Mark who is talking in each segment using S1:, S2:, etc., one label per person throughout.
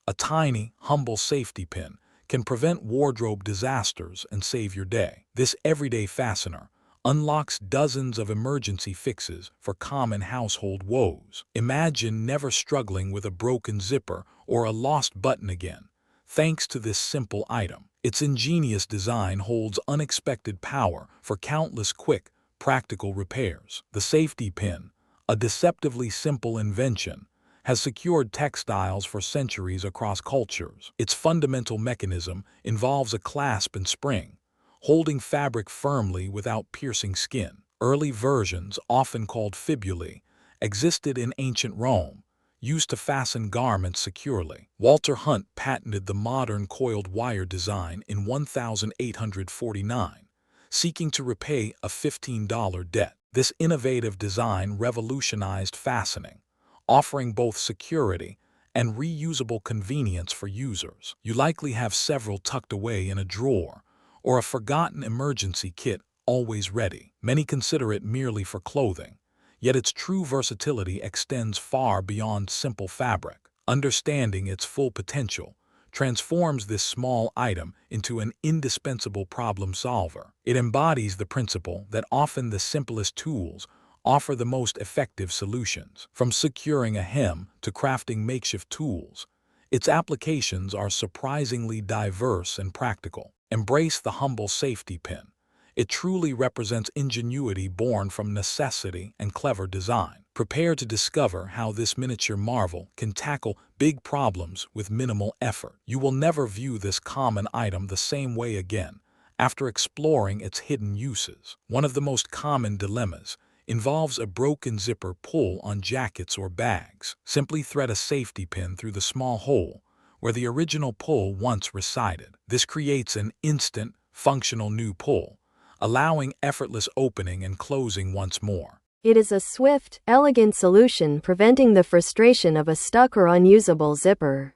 S1: A tiny, humble safety pin can prevent wardrobe disasters and save your day. This everyday fastener unlocks dozens of emergency fixes for common household woes. Imagine never struggling with a broken zipper or a lost button again, thanks to this simple item. Its ingenious design holds unexpected power for countless quick, practical repairs. The safety pin, a deceptively simple invention, has secured textiles for centuries across cultures. Its fundamental mechanism involves a clasp and spring, holding fabric firmly without piercing skin. Early versions, often called fibulae, existed in ancient Rome, used to fasten garments securely. Walter Hunt patented the modern coiled wire design in 1849, seeking to repay a $15 debt. This innovative design revolutionized fastening, offering both security and reusable convenience for users. You likely have several tucked away in a drawer, or a forgotten emergency kit always ready. Many consider it merely for clothing, yet its true versatility extends far beyond simple fabric. Understanding its full potential transforms this small item into an indispensable problem solver. It embodies the principle that often the simplest tools offer the most effective solutions. From securing a hem to crafting makeshift tools, its applications are surprisingly diverse and practical. Embrace the humble safety pin. It truly represents ingenuity born from necessity and clever design. Prepare to discover how this miniature marvel can tackle big problems with minimal effort. You will never view this common item the same way again after exploring its hidden uses. One of the most common dilemmas involves a broken zipper pull on jackets or bags. Simply thread a safety pin through the small hole where the original pull once resided. This creates an instant, functional new pull, allowing effortless opening and closing once more.
S2: It is a swift, elegant solution preventing the frustration of a stuck or unusable zipper.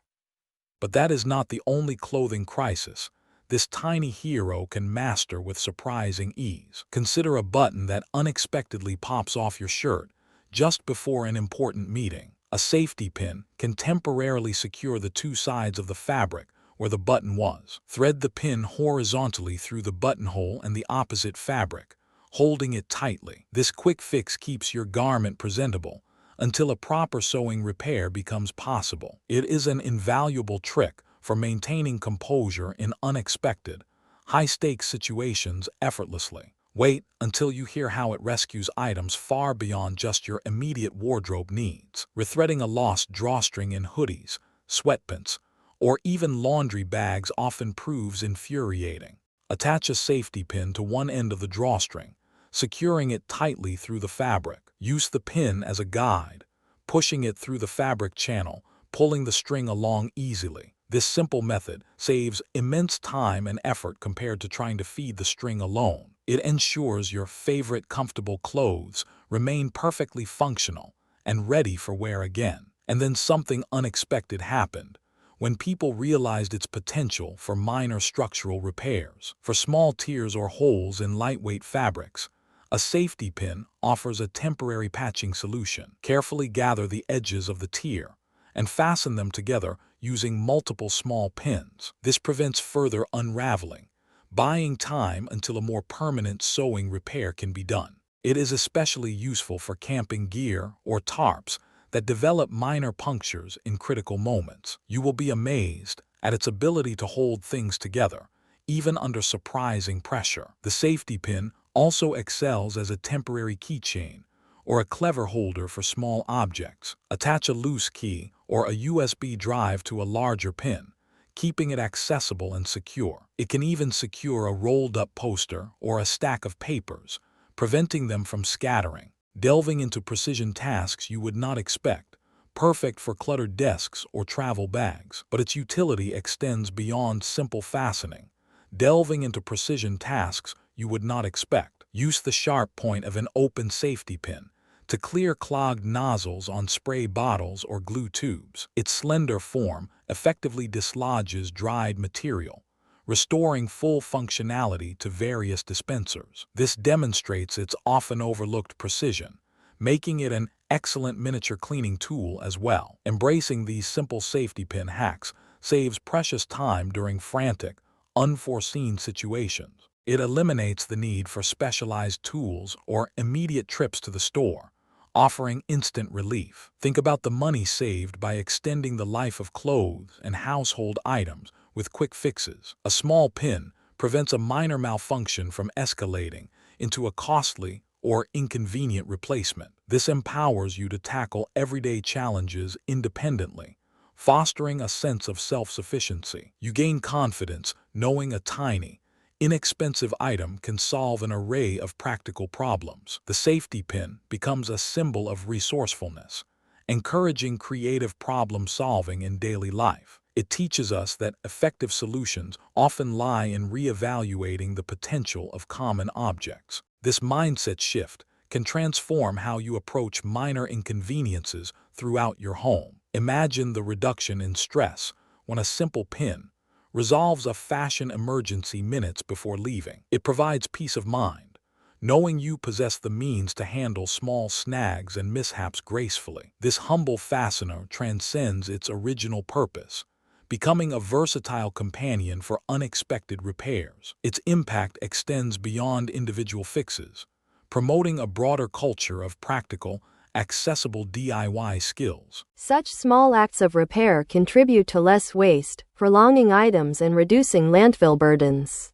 S1: But that is not the only clothing crisis this tiny hero can master with surprising ease. Consider a button that unexpectedly pops off your shirt just before an important meeting. A safety pin can temporarily secure the two sides of the fabric where the button was. Thread the pin horizontally through the buttonhole and the opposite fabric, holding it tightly. This quick fix keeps your garment presentable until a proper sewing repair becomes possible. It is an invaluable trick for maintaining composure in unexpected, high-stakes situations effortlessly. Wait until you hear how it rescues items far beyond just your immediate wardrobe needs. Rethreading a lost drawstring in hoodies, sweatpants, or even laundry bags often proves infuriating. Attach a safety pin to one end of the drawstring, securing it tightly through the fabric. Use the pin as a guide, pushing it through the fabric channel, pulling the string along easily. This simple method saves immense time and effort compared to trying to feed the string alone. It ensures your favorite comfortable clothes remain perfectly functional and ready for wear again. And then something unexpected happened when people realized its potential for minor structural repairs. For small tears or holes in lightweight fabrics, a safety pin offers a temporary patching solution. Carefully gather the edges of the tear and fasten them together using multiple small pins. This prevents further unraveling, buying time until a more permanent sewing repair can be done. It is especially useful for camping gear or tarps that develop minor punctures in critical moments. You will be amazed at its ability to hold things together, even under surprising pressure. The safety pin also excels as a temporary keychain or a clever holder for small objects. Attach a loose key or a USB drive to a larger pin, keeping it accessible and secure. It can even secure a rolled-up poster or a stack of papers, preventing them from scattering. Delving into precision tasks you would not expect, perfect for cluttered desks or travel bags. But its utility extends beyond simple fastening. Delving into precision tasks you would not expect. Use the sharp point of an open safety pin to clear clogged nozzles on spray bottles or glue tubes. Its slender form effectively dislodges dried material, restoring full functionality to various dispensers. This demonstrates its often overlooked precision, making it an excellent miniature cleaning tool as well. Embracing these simple safety pin hacks saves precious time during frantic, unforeseen situations. It eliminates the need for specialized tools or immediate trips to the store, offering instant relief. Think about the money saved by extending the life of clothes and household items with quick fixes. A small pin prevents a minor malfunction from escalating into a costly or inconvenient replacement. This empowers you to tackle everyday challenges independently, fostering a sense of self-sufficiency. You gain confidence knowing a tiny, inexpensive item can solve an array of practical problems. The safety pin becomes a symbol of resourcefulness, encouraging creative problem-solving in daily life. It teaches us that effective solutions often lie in reevaluating the potential of common objects. This mindset shift can transform how you approach minor inconveniences throughout your home. Imagine the reduction in stress when a simple pin resolves a fashion emergency minutes before leaving. It provides peace of mind, knowing you possess the means to handle small snags and mishaps gracefully. This humble fastener transcends its original purpose, becoming a versatile companion for unexpected repairs. Its impact extends beyond individual fixes, promoting a broader culture of practical, accessible DIY skills.
S2: Such small acts of repair contribute to less waste, prolonging items and reducing landfill burdens.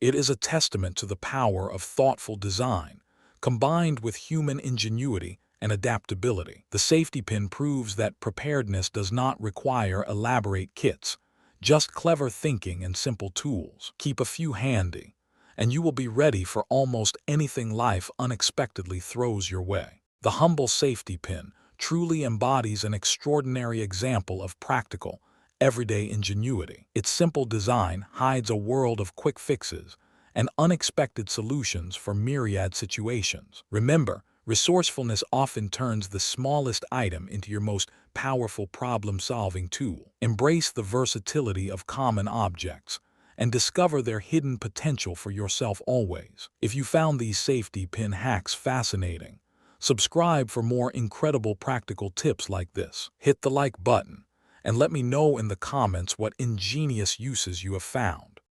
S1: It is a testament to the power of thoughtful design, combined with human ingenuity and adaptability. The safety pin proves that preparedness does not require elaborate kits, just clever thinking and simple tools. Keep a few handy, and you will be ready for almost anything life unexpectedly throws your way. The humble safety pin truly embodies an extraordinary example of practical, everyday ingenuity. Its simple design hides a world of quick fixes and unexpected solutions for myriad situations. Remember, resourcefulness often turns the smallest item into your most powerful problem-solving tool. Embrace the versatility of common objects and discover their hidden potential for yourself always. If you found these safety pin hacks fascinating, subscribe for more incredible practical tips like this. Hit the like button and let me know in the comments what ingenious uses you have found.